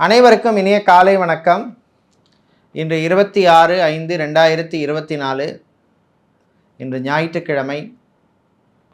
அனைவருக்கும் இனிய காலை வணக்கம். இன்று 26/5/2024 இன்று ஞாயிற்றுக்கிழமை,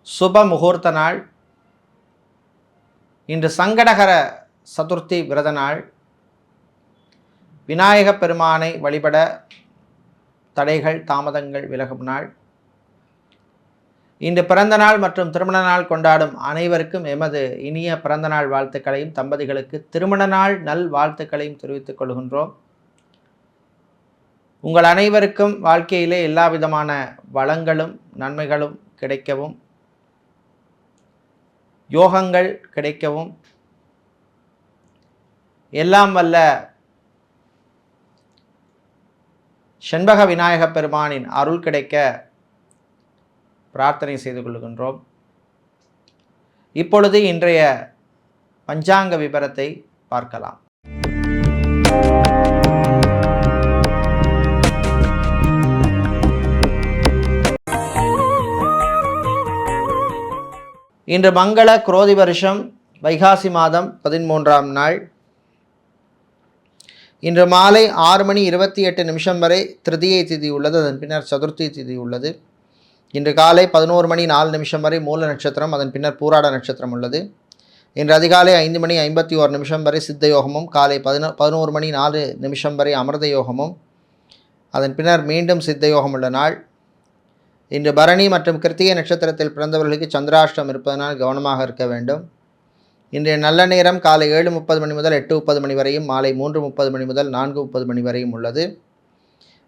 சுப முகூர்த்த நாள். இன்று சங்கடகர சதுர்த்தி விரத நாள். விநாயகப் பெருமானை வழிபட தடைகள் தாமதங்கள் விலகும் நாள். இன்று பிறந்த நாள் மற்றும் திருமண நாள் கொண்டாடும் அனைவருக்கும் எமது இனிய பிறந்த நாள் வாழ்த்துக்களையும், தம்பதிகளுக்கு திருமண நாள் நல் வாழ்த்துக்களையும் தெரிவித்துக் கொள்கின்றோம். உங்கள் அனைவருக்கும் வாழ்க்கையிலே எல்லா விதமான வளங்களும் நன்மைகளும் கிடைக்கவும், யோகங்கள் கிடைக்கவும், எல்லாம் வல்ல செண்பக விநாயகப் பெருமானின் அருள் கிடைக்க பிரார்த்தனை செய்து கொள்கின்றோம். இப்பொழுது இன்றைய பஞ்சாங்க விபரத்தை பார்க்கலாம். இன்று மங்கள குரோதி வருஷம் வைகாசி மாதம் 13ஆம் நாள். இன்று மாலை 6:28 வரை திருதியை திதி உள்ளது. அதன் பின்னர் சதுர்த்தி திதி உள்ளது. இன்று காலை 11:04 வரை மூல நட்சத்திரம், அதன் பின்னர் பூராட நட்சத்திரம் உள்ளது. இன்று அதிகாலை 5:51 வரை சித்த யோகமும், காலை 11:04 வரை அமிர்த யோகமும், அதன் பின்னர் மீண்டும் சித்த யோகம் உள்ள நாள். இன்று பரணி மற்றும் கிருத்திகை நட்சத்திரத்தில் பிறந்தவர்களுக்கு சந்திராஷ்டம் இருப்பதனால் கவனமாக இருக்க வேண்டும். இன்றைய நல்ல நேரம் காலை 7:30 முதல் 8:30 வரையும், மாலை 3:30 முதல் 4:30 வரையும் உள்ளது.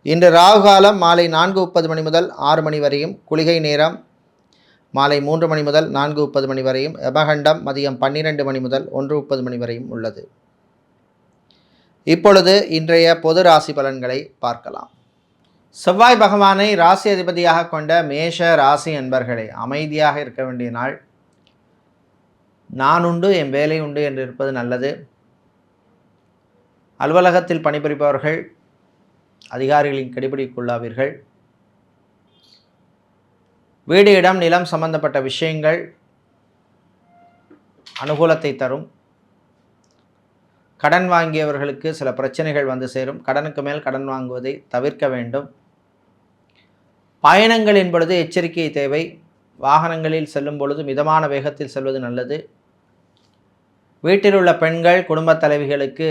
இன்று ராகு காலம் மாலை 4:30 முதல் 6 வரையும், குளிகை நேரம் மாலை 3 முதல் 4:30 வரையும், யமகண்டம் மதியம் 12 முதல் 1:30 வரையும் உள்ளது. இப்பொழுது இன்றைய பொது ராசி பலன்களை பார்க்கலாம். செவ்வாய் பகவானை ராசி அதிபதியாக கொண்ட மேஷ ராசி அன்பர்களே, அமைதியாக இருக்க வேண்டிய நாள். நான் உண்டு என் வேலை உண்டு என்று இருப்பது நல்லது. அலுவலகத்தில் பணிபுரிப்பவர்கள் அதிகாரிகளின் கெடுபிடிக்குள்ளாவீர்கள். வீடு இடம் நிலம் சம்பந்தப்பட்ட விஷயங்கள் அனுகூலத்தை தரும். கடன் வாங்கியவர்களுக்கு சில பிரச்சனைகள் வந்து சேரும். கடனுக்கு மேல் கடன் வாங்குவதை தவிர்க்க வேண்டும். பயணங்களின் பொழுது எச்சரிக்கை தேவை. வாகனங்களில் செல்லும் பொழுது மிதமான வேகத்தில் செல்வது நல்லது. வீட்டில் உள்ள பெண்கள் குடும்ப தலைவிகளுக்கு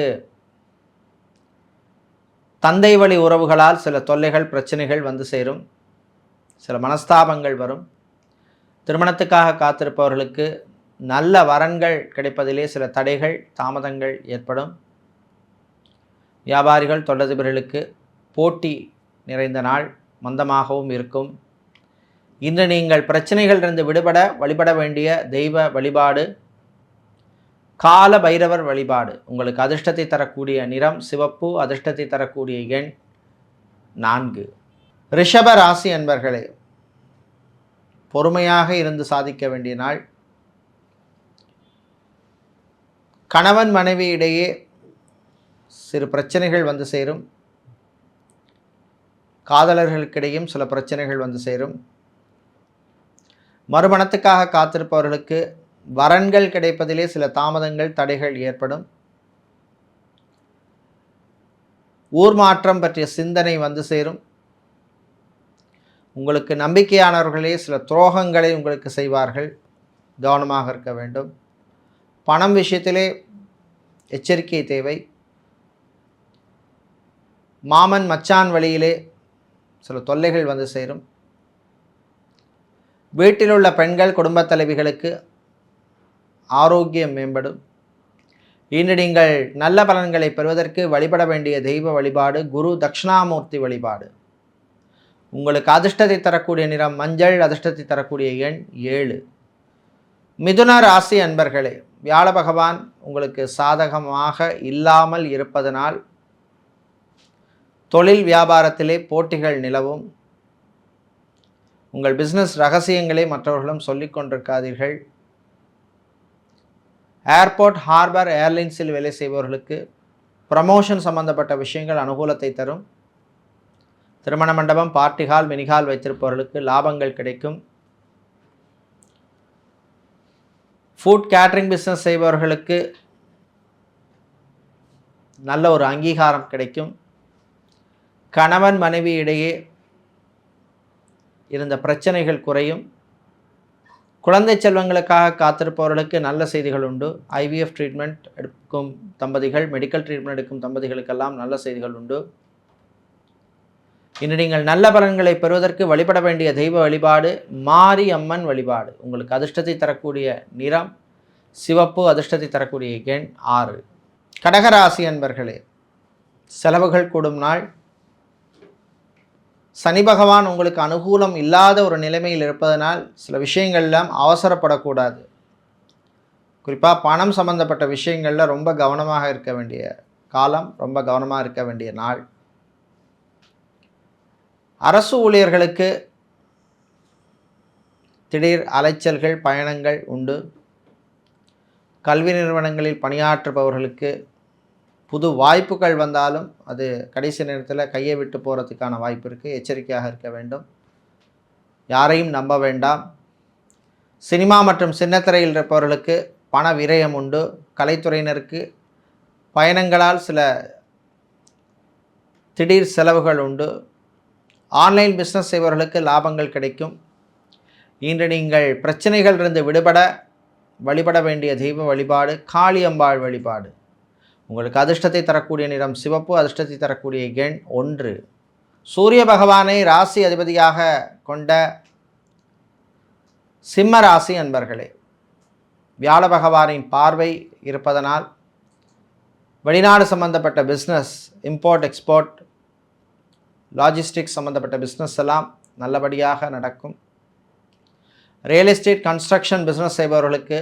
தந்தை வழி உறவுகளால் சில தொல்லைகள் பிரச்சனைகள் வந்து சேரும். சில மனஸ்தாபங்கள் வரும். திருமணத்துக்காக காத்திருப்பவர்களுக்கு நல்ல வரன்கள் கிடைப்பதிலே சில தடைகள் தாமதங்கள் ஏற்படும். வியாபாரிகள் தொழிலதிபர்களுக்கு போட்டி நிறைந்த நாள், மந்தமாகவும் இருக்கும். இன்று நீங்கள் பிரச்சனைகளிலிருந்து விடுபட வழிபட வேண்டிய தெய்வ வழிபாடு கால பைரவர் வழிபாடு. உங்களுக்கு அதிர்ஷ்டத்தை தரக்கூடிய நிறம் சிவப்பு, அதிர்ஷ்டத்தை தரக்கூடிய எண் 4. ரிஷப ராசி அன்பர்களே, பொறுமையாக இருந்து சாதிக்க வேண்டிய நாள். கணவன் மனைவி இடையே சிறு பிரச்சனைகள் வந்து சேரும். காதலர்களுக்கிடையும் சில பிரச்சனைகள் வந்து சேரும். மறுமணத்துக்காக காத்திருப்பவர்களுக்கு வரன்கள் கிடைப்பதிலே சில தாமதங்கள் தடைகள் ஏற்படும். ஊர் மாற்றம் பற்றிய சிந்தனை வந்து சேரும். உங்களுக்கு நம்பிக்கையானவர்களே சில துரோகங்களை உங்களுக்கு செய்வார்கள். கவனமாக இருக்க வேண்டும். பணம் விஷயத்திலே எச்சரிக்கை தேவை. மாமன் மச்சான் வழியிலே சில தொல்லைகள் வந்து சேரும். வீட்டில் உள்ள பெண்கள் குடும்ப தலைவிகளுக்கு ஆரோக்கியம் மேம்படும். இன்று நீங்கள் நல்ல பலன்களை பெறுவதற்கு வழிபட வேண்டிய தெய்வ வழிபாடு குரு தட்சிணாமூர்த்தி வழிபாடு. உங்களுக்கு அதிர்ஷ்டத்தை தரக்கூடிய நிறம் மஞ்சள், அதிர்ஷ்டத்தை தரக்கூடிய எண் 7. மிதுன ராசி அன்பர்களே, வியாழ பகவான் உங்களுக்கு சாதகமாக இல்லாமல் இருப்பதனால் தொழில் வியாபாரத்திலே போட்டிகள் நிலவும். உங்கள் பிஸ்னஸ் ரகசியங்களை மற்றவர்களும் சொல்லிக் கொண்டிருக்காதீர்கள். ஏர்போர்ட், ஹார்பர், ஏர்லைன்ஸில் வேலை செய்பவர்களுக்கு ப்ரமோஷன் சம்பந்தப்பட்ட விஷயங்கள் அனுகூலத்தை தரும். திருமண மண்டபம், பார்ட்டி ஹால், மினிஹால் வைத்திருப்பவர்களுக்கு லாபங்கள் கிடைக்கும். ஃபுட் கேட்ரிங் பிஸ்னஸ் செய்பவர்களுக்கு நல்ல ஒரு அங்கீகாரம் கிடைக்கும். கணவன் மனைவி இடையே இருந்த பிரச்சனைகள் குறையும். குழந்தை செல்வங்களுக்காக காத்திருப்பவர்களுக்கு நல்ல செய்திகள் உண்டு. ஐவிஎஃப் ட்ரீட்மெண்ட் எடுக்கும் தம்பதிகள், மெடிக்கல் ட்ரீட்மெண்ட் எடுக்கும் தம்பதிகளுக்கெல்லாம் நல்ல செய்திகள் உண்டு. இன்று நீங்கள் நல்ல பலன்களை பெறுவதற்கு வழிபட வேண்டிய தெய்வ வழிபாடு மாரி அம்மன் வழிபாடு. உங்களுக்கு அதிர்ஷ்டத்தை தரக்கூடிய நிறம் சிவப்பு, அதிர்ஷ்டத்தை தரக்கூடிய எண் 6. கடகராசி அன்பர்களே, செலவுகள் கூடும் நாள். சனி பகவான் உங்களுக்கு அனுகூலம் இல்லாத ஒரு நிலைமையில் இருப்பதனால் சில விஷயங்கள்லாம் அவசரப்படக்கூடாது. குறிப்பாக பணம் சம்பந்தப்பட்ட விஷயங்களில் ரொம்ப கவனமாக இருக்க வேண்டிய காலம், ரொம்ப கவனமாக இருக்க வேண்டிய நாள். அரசு ஊழியர்களுக்கு திடீர் அலைச்சல்கள், பயணங்கள் உண்டு. கல்வி நிறுவனங்களில் பணியாற்றுபவர்களுக்கு புது வாய்ப்புகள் வந்தாலும் அது கடைசி நேரத்தில் கையை விட்டு போகிறதுக்கான வாய்ப்பு இருக்குது. எச்சரிக்கையாக இருக்க வேண்டும். யாரையும் நம்ப வேண்டாம். சினிமா மற்றும் சின்னத்திரையில் இருப்பவர்களுக்கு பண விரயம் உண்டு. கலைத்துறையினருக்கு பயணங்களால் சில திடீர் செலவுகள் உண்டு. ஆன்லைன் பிஸ்னஸ் செய்பவர்களுக்கு லாபங்கள் கிடைக்கும். இன்று நீங்கள் பிரச்சனைகளிலிருந்து விடுபட வழிபட வேண்டிய தெய்வ வழிபாடு காளியம்பாள் வழிபாடு. உங்களுக்கு அதிர்ஷ்டத்தை தரக்கூடிய நிறம் சிவப்பு, அதிர்ஷ்டத்தை தரக்கூடிய எண் 1. சூரிய பகவானை ராசி அதிபதியாக கொண்ட சிம்ம ராசி அன்பர்களே, வியாழ பகவானின் பார்வை இருப்பதனால் வெளிநாடு சம்பந்தப்பட்ட பிஸ்னஸ், இம்போர்ட் எக்ஸ்போர்ட், லாஜிஸ்டிக்ஸ் சம்பந்தப்பட்ட பிஸ்னஸ் எல்லாம் நல்லபடியாக நடக்கும். ரியல் எஸ்டேட், கன்ஸ்ட்ரக்ஷன் பிஸ்னஸ் செய்பவர்களுக்கு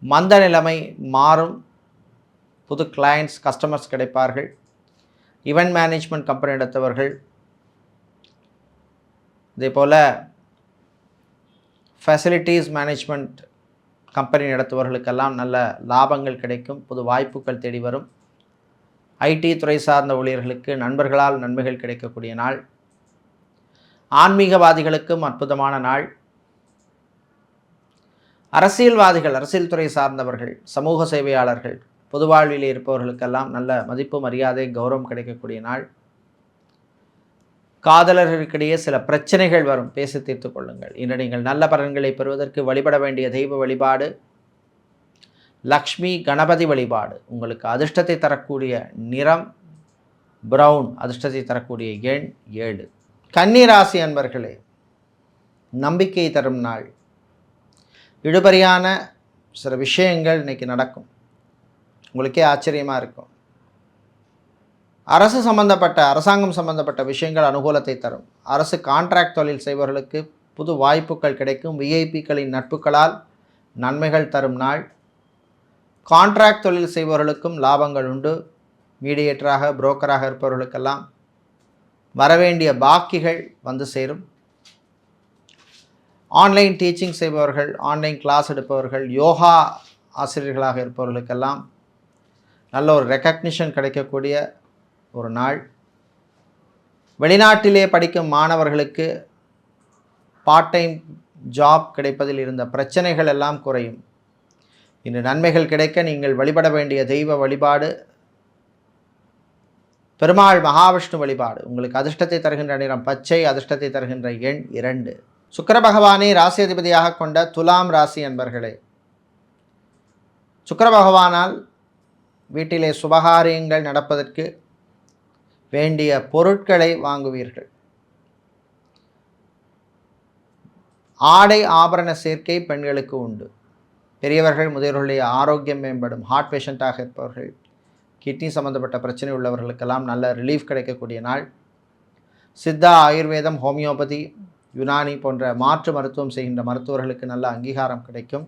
மந்த நிலைமை மாறும். புது கிளையண்ட்ஸ், கஸ்டமர்ஸ் கிடைப்பார்கள். ஈவெண்ட் மேனேஜ்மெண்ட் கம்பெனி எடுத்தவர்கள், இதே போல் ஃபெசிலிட்டிஸ் மேனேஜ்மெண்ட் கம்பெனி நடத்துபவர்களுக்கெல்லாம் நல்ல லாபங்கள் கிடைக்கும். புது வாய்ப்புகள் தேடி வரும். ஐடி துறை சார்ந்த ஊழியர்களுக்கு நண்பர்களால் நன்மைகள் கிடைக்கக்கூடிய நாள். ஆன்மீகவாதிகளுக்கும் அற்புதமான நாள். அரசியல்வாதிகள், அரசியல் துறை சார்ந்தவர்கள், சமூக சேவையாளர்கள், பொது வாழ்வில் இருப்பவர்களுக்கெல்லாம் நல்ல மதிப்பு, மரியாதை, கௌரவம் கிடைக்கக்கூடிய நாள். காதலர்களுக்கிடையே சில பிரச்சனைகள் வரும், பேசி தீர்த்து கொள்ளுங்கள். இன்று நீங்கள் நல்ல பலன்களை பெறுவதற்கு வழிபட வேண்டிய தெய்வ வழிபாடு லக்ஷ்மி கணபதி வழிபாடு. உங்களுக்கு அதிர்ஷ்டத்தை தரக்கூடிய நிறம் பிரவுன், அதிர்ஷ்டத்தை தரக்கூடிய எண் 7. கன்னி ராசி அன்பர்களே, நம்பிக்கை தரும் நாள். இழுபறியான சில விஷயங்கள் இன்றைக்கி நடக்கும். உங்களுக்கே ஆச்சரியமாக இருக்கும். அரசு சம்பந்தப்பட்ட, அரசாங்கம் சம்பந்தப்பட்ட விஷயங்கள் அனுகூலத்தை தரும். அரசு கான்ட்ராக்ட் தொழில் செய்பவர்களுக்கு புது வாய்ப்புகள் கிடைக்கும். விஐபிக்களின் நட்புகளால் நன்மைகள் தரும் நாள். கான்ட்ராக்ட் தொழில் செய்பவர்களுக்கும் லாபங்கள் உண்டு. மீடியேட்டராக, புரோக்கராக இருப்பவர்களுக்கெல்லாம் வரவேண்டிய பாக்கிகள் வந்து சேரும். ஆன்லைன் டீச்சிங் செய்பவர்கள், ஆன்லைன் கிளாஸ் எடுப்பவர்கள், யோகா ஆசிரியர்களாக இருப்பவர்களுக்கெல்லாம் நல்ல ஒரு ரெக்கக்னிஷன் கிடைக்கக்கூடிய ஒரு நாள். வெளிநாட்டிலே படிக்கும் மாணவர்களுக்கு பார்ட் டைம் ஜாப் கிடைப்பதில் இருந்த பிரச்சனைகள் எல்லாம் குறையும். இன்று நன்மைகள் கிடைக்க நீங்கள் வழிபட வேண்டிய தெய்வ வழிபாடு பெருமாள் மகாவிஷ்ணு வழிபாடு. உங்களுக்கு அதிர்ஷ்டத்தை தருகின்ற நிறம் பச்சை, அதிர்ஷ்டத்தை தருகின்ற எண் 2. சுக்கிர பகவானை ராசி அதிபதியாக கொண்ட துலாம் ராசி அன்பர்களே, சுக்கிர பகவானால் வீட்டிலே சுபகாரியங்கள் நடப்பதற்கு வேண்டிய பொருட்களை வாங்குவீர்கள். ஆடை ஆபரண சேர்க்கை பெண்களுக்கு உண்டு. பெரியவர்கள், முதியோர்களுடைய ஆரோக்கியம் மேம்படும். ஹார்ட் பேஷண்ட்டாக இருப்பவர்கள், கிட்னி சம்பந்தப்பட்ட பிரச்சனை உள்ளவர்களுக்கெல்லாம் நல்ல ரிலீஃப் கிடைக்கக்கூடிய நாள். சித்தா, ஆயுர்வேதம், ஹோமியோபதி, யுனானி போன்ற மாற்று மருத்துவம் செய்கின்ற மருத்துவர்களுக்கு நல்ல அங்கீகாரம் கிடைக்கும்.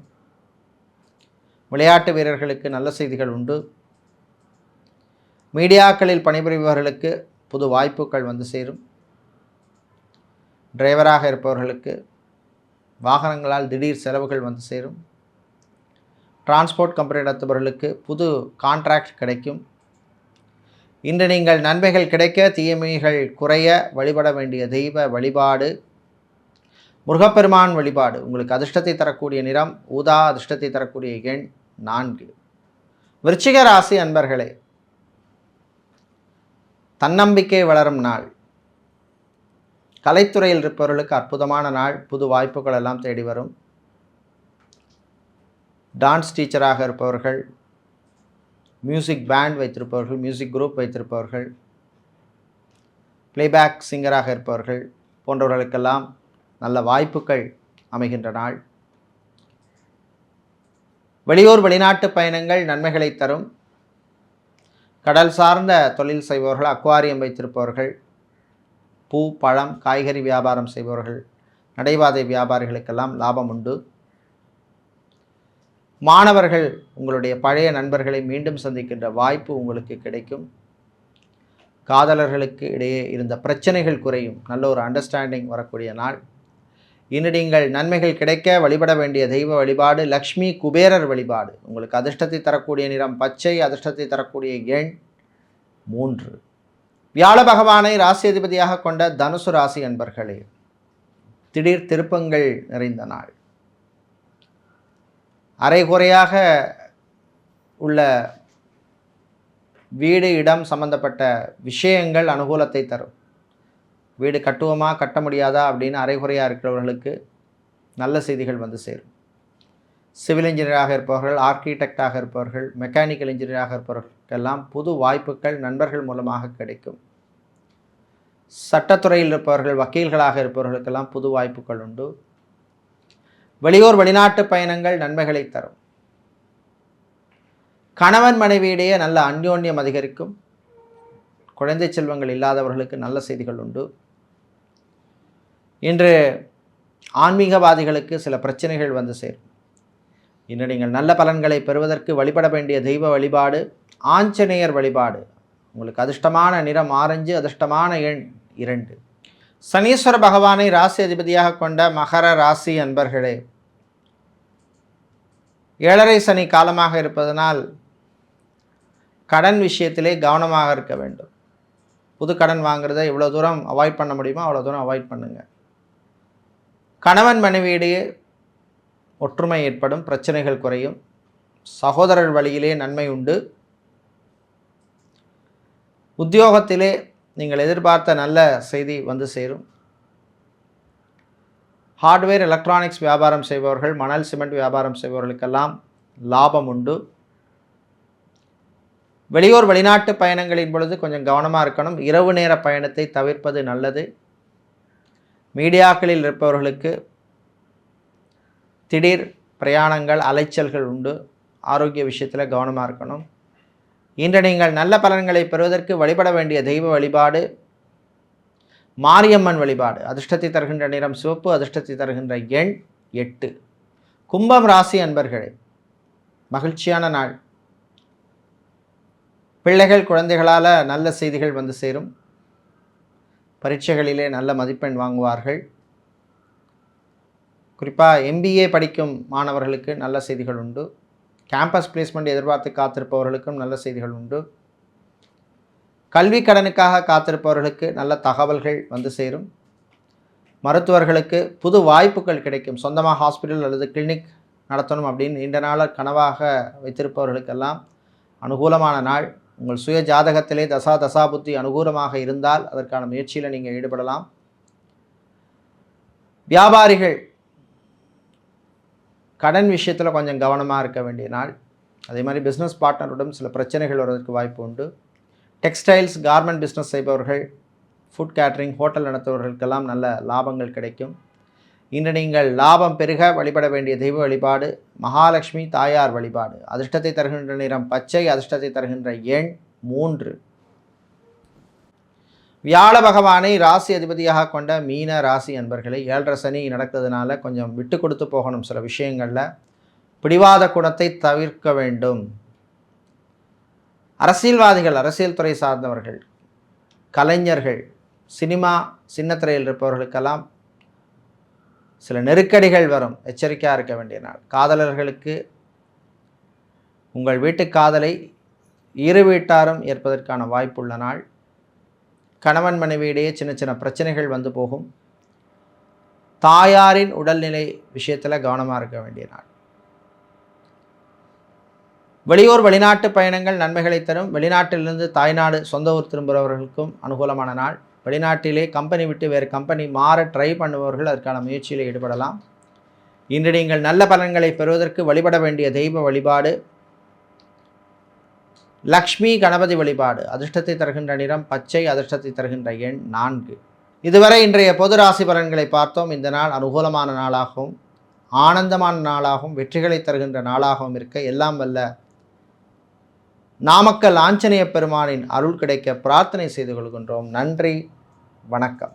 விளையாட்டு வீரர்களுக்கு நல்ல செய்திகள் உண்டு. மீடியாக்களில் பணிபுரிபவர்களுக்கு புது வாய்ப்புகள் வந்து சேரும். டிரைவராக இருப்பவர்களுக்கு வாகனங்களால் திடீர் செலவுகள் வந்து சேரும். டிரான்ஸ்போர்ட் கம்பெனி நடத்துபவர்களுக்கு புது கான்ட்ராக்ட் கிடைக்கும். இன்று நீங்கள் நன்மைகள் கிடைக்க, தீமைகள் குறைய வழிபட வேண்டிய தெய்வ வழிபாடு முருகப்பெருமான் வழிபாடு. உங்களுக்கு அதிர்ஷ்டத்தை தரக்கூடிய நிறம் ஊதா, அதிர்ஷ்டத்தை தரக்கூடிய எண் 4. விருச்சிக ராசி அன்பர்களே, தன்னம்பிக்கை வளரும் நாள். கலைத்துறையில் இருப்பவர்களுக்கு அற்புதமான நாள். புது வாய்ப்புகள் எல்லாம் தேடி வரும். டான்ஸ் டீச்சராக இருப்பவர்கள், மியூசிக் பேண்ட் வைத்திருப்பவர்கள், மியூசிக் குரூப் வைத்திருப்பவர்கள், பிளேபேக் சிங்கராக இருப்பவர்கள் போன்றவர்களுக்கெல்லாம் நல்ல வாய்ப்புகள் அமைகின்ற நாள். வெளியூர் வெளிநாட்டு பயணங்கள் நன்மைகளை தரும். கடல் சார்ந்த தொழில் செய்பவர்கள், அக்வாரியம் வைத்திருப்பவர்கள், பூ பழம் காய்கறி வியாபாரம் செய்பவர்கள், நடைபாதை வியாபாரிகளுக்கெல்லாம் லாபம் உண்டு. மாணவர்கள் உங்களுடைய பழைய நண்பர்களை மீண்டும் சந்திக்கின்ற வாய்ப்பு உங்களுக்கு கிடைக்கும். காதலர்களுக்கு இடையே இருந்த பிரச்சனைகள் குறையும். நல்ல ஒரு அண்டர்ஸ்டாண்டிங் வரக்கூடிய நாள். இன்று நீங்கள் நன்மைகள் கிடைக்க வழிபட வேண்டிய தெய்வ வழிபாடு லக்ஷ்மி குபேரர் வழிபாடு. உங்களுக்கு அதிர்ஷ்டத்தை தரக்கூடிய நிறம் பச்சை, அதிர்ஷ்டத்தை தரக்கூடிய எண் 3. வியாழ பகவானை ராசி அதிபதியாக கொண்ட தனுசு ராசி அன்பர்களே, திடீர் திருப்பங்கள் நிறைந்த நாள். அரைகுறையாக உள்ள வீடு இடம் சம்பந்தப்பட்ட விஷயங்கள் அனுகூலத்தை தரும். வீடு கட்டுவோமா கட்ட முடியாதா அப்படின்னு அரைகுறையாக இருக்கிறவர்களுக்கு நல்ல செய்திகள் வந்து சேரும். சிவில் இன்ஜினியராக இருப்பவர்கள், ஆர்கிடெக்டாக இருப்பவர்கள், மெக்கானிக்கல் இன்ஜினியராக இருப்பவர்களுக்கெல்லாம் புது வாய்ப்புகள் நண்பர்கள் மூலமாக கிடைக்கும். சட்டத்துறையில் இருப்பவர்கள், வக்கீல்களாக இருப்பவர்களுக்கெல்லாம் புது வாய்ப்புகள் உண்டு. வெளியூர் வெளிநாட்டு பயணங்கள் நன்மைகளை தரும். கணவன் மனைவியிடையே நல்ல அந்யோன்யம் அதிகரிக்கும். குழந்தை செல்வங்கள் இல்லாதவர்களுக்கு நல்ல செய்திகள் உண்டு. இன்று ஆன்மீகவாதிகளுக்கு சில பிரச்சனைகள் வந்து சேரும். இன்று நீங்கள் நல்ல பலன்களை பெறுவதற்கு வழிபட வேண்டிய தெய்வ வழிபாடு ஆஞ்சநேயர் வழிபாடு. உங்களுக்கு அதிர்ஷ்டமான நிறம் ஆரஞ்சு, அதிர்ஷ்டமான எண் 2. சனீஸ்வர பகவானை ராசி அதிபதியாக கொண்ட மகர ராசி அன்பர்களே, 7.5 சனி காலமாக இருப்பதனால் கடன் விஷயத்திலே கவனமாக இருக்க வேண்டும். புது கடன் வாங்குறதை எவ்வளோ தூரம் அவாய்ட் பண்ண முடியுமோ அவ்வளோ தூரம் அவாய்ட் பண்ணுங்கள். கணவன் மனைவியிடையே ஒற்றுமை ஏற்படும், பிரச்சனைகள் குறையும். சகோதரர் வழியிலே நன்மை உண்டு. உத்தியோகத்திலே நீங்கள் எதிர்பார்த்த நல்ல செய்தி வந்து சேரும். ஹார்ட்வேர் எலக்ட்ரானிக்ஸ் வியாபாரம் செய்பவர்கள், மணல் சிமெண்ட் வியாபாரம் செய்பவர்களுக்கெல்லாம் லாபம் உண்டு. வெளியூர் வெளிநாட்டு பயணங்களின் பொழுது கொஞ்சம் கவனமாக இருக்கணும். இரவு நேர பயணத்தை தவிர்ப்பது நல்லது. மீடியாக்களில் இருப்பவர்களுக்கு திடீர் பிரயாணங்கள், அலைச்சல்கள் உண்டு. ஆரோக்கிய விஷயத்தில் கவனமாக இருக்கணும். இன்று நீங்கள் நல்ல பலன்களை பெறுவதற்கு வழிபட வேண்டிய தெய்வ வழிபாடு மாரியம்மன் வழிபாடு. அதிர்ஷ்டத்தை தருகின்ற நிறம் சிவப்பு, அதிர்ஷ்டத்தை தருகின்ற எண் 8. கும்பம் ராசி அன்பர்களே, மகிழ்ச்சியான நாள். பிள்ளைகள் குழந்தைகளால் நல்ல செய்திகள் வந்து சேரும். பரீட்சைகளிலே நல்ல மதிப்பெண் வாங்குவார்கள். குறிப்பாக MBA படிக்கும் மாணவர்களுக்கு நல்ல செய்திகள் உண்டு. கேம்பஸ் பிளேஸ்மெண்ட் எதிர்பார்த்து காத்திருப்பவர்களுக்கும் நல்ல செய்திகள் உண்டு. கல்வி கடனுக்காக காத்திருப்பவர்களுக்கு நல்ல தகவல்கள் வந்து சேரும். மருத்துவர்களுக்கு புது வாய்ப்புகள் கிடைக்கும். சொந்தமாக ஹாஸ்பிட்டல் அல்லது கிளினிக் நடத்தணும் அப்படின்னு நீண்ட நாள் கனவாக வைத்திருப்பவர்களுக்கெல்லாம் அனுகூலமான நாள். உங்கள் சுய ஜாதகத்திலே தசாபுத்தி அனுகூலமாக இருந்தால் அதற்கான முயற்சியில் நீங்கள் ஈடுபடலாம். வியாபாரிகள் கடன் விஷயத்தில் கொஞ்சம் கவனமாக இருக்க வேண்டிய நாள். அதே மாதிரி பிஸ்னஸ் பார்ட்னருடன் சில பிரச்சனைகள் வருவதற்கு வாய்ப்பு உண்டு. டெக்ஸ்டைல்ஸ், கார்மெண்ட் பிஸ்னஸ் செய்பவர்கள், ஃபுட் கேட்ரிங், ஹோட்டல் நடத்துபவர்களுக்கெல்லாம் நல்ல லாபங்கள் கிடைக்கும். இன்று நீங்கள் லாபம் பெருக வழிபட வேண்டிய தெய்வ வழிபாடு மகாலட்சுமி தாயார் வழிபாடு. அதிர்ஷ்டத்தை தருகின்ற நிறம் பச்சை, அதிர்ஷ்டத்தை தருகின்ற எண் 3. வியாழ பகவானை ராசி அதிபதியாக கொண்ட மீன ராசி அன்பர்களை, 7.5 சனி நடக்கிறதுனால கொஞ்சம் விட்டு கொடுத்து போகணும். சில விஷயங்களில் பிடிவாத குணத்தை தவிர்க்க வேண்டும். அரசியல்வாதிகள், அரசியல் துறை சார்ந்தவர்கள், கலைஞர்கள், சினிமா சின்னத்திரையில் இருப்பவர்களுக்கெல்லாம் சில நெருக்கடிகள் வரும். எச்சரிக்கையாக இருக்க வேண்டிய நாள். காதலர்களுக்கு உங்கள் வீட்டு காதலை இரு வீட்டாரும் ஏற்பதற்கான வாய்ப்புள்ள நாள். கணவன் மனைவியிடையே சின்ன சின்ன பிரச்சனைகள் வந்து போகும். தாயாரின் உடல்நிலை விஷயத்தில் கவனமாக இருக்க வேண்டிய நாள். வெளியூர் வெளிநாட்டு பயணங்கள் நன்மைகளை தரும். வெளிநாட்டிலிருந்து தாய்நாடு சொந்த ஊர் திரும்புகிறவர்களுக்கும் அனுகூலமான நாள். வெளிநாட்டிலே கம்பெனி விட்டு வேறு கம்பெனி மாற ட்ரை பண்ணுபவர்கள் அதற்கான முயற்சியில் ஈடுபடலாம். இன்று நீங்கள் நல்ல பலன்களை பெறுவதற்கு வழிபட வேண்டிய தெய்வ வழிபாடு லக்ஷ்மி கணபதி வழிபாடு. அதிர்ஷ்டத்தை தருகின்ற நிறம் பச்சை, அதிர்ஷ்டத்தை தருகின்ற எண் 4. இதுவரை இன்றைய பொது ராசி பலன்களை பார்த்தோம். இந்த நாள் அனுகூலமான நாளாகவும் ஆனந்தமான நாளாகவும் வெற்றிகளை தருகின்ற நாளாகவும் இருக்க எல்லாம் வல்ல நாமக்கல் ஆஞ்சநேய பெருமானின் அருள் கிடைக்க பிரார்த்தனை செய்து கொள்கின்றோம். நன்றி, வணக்கம்.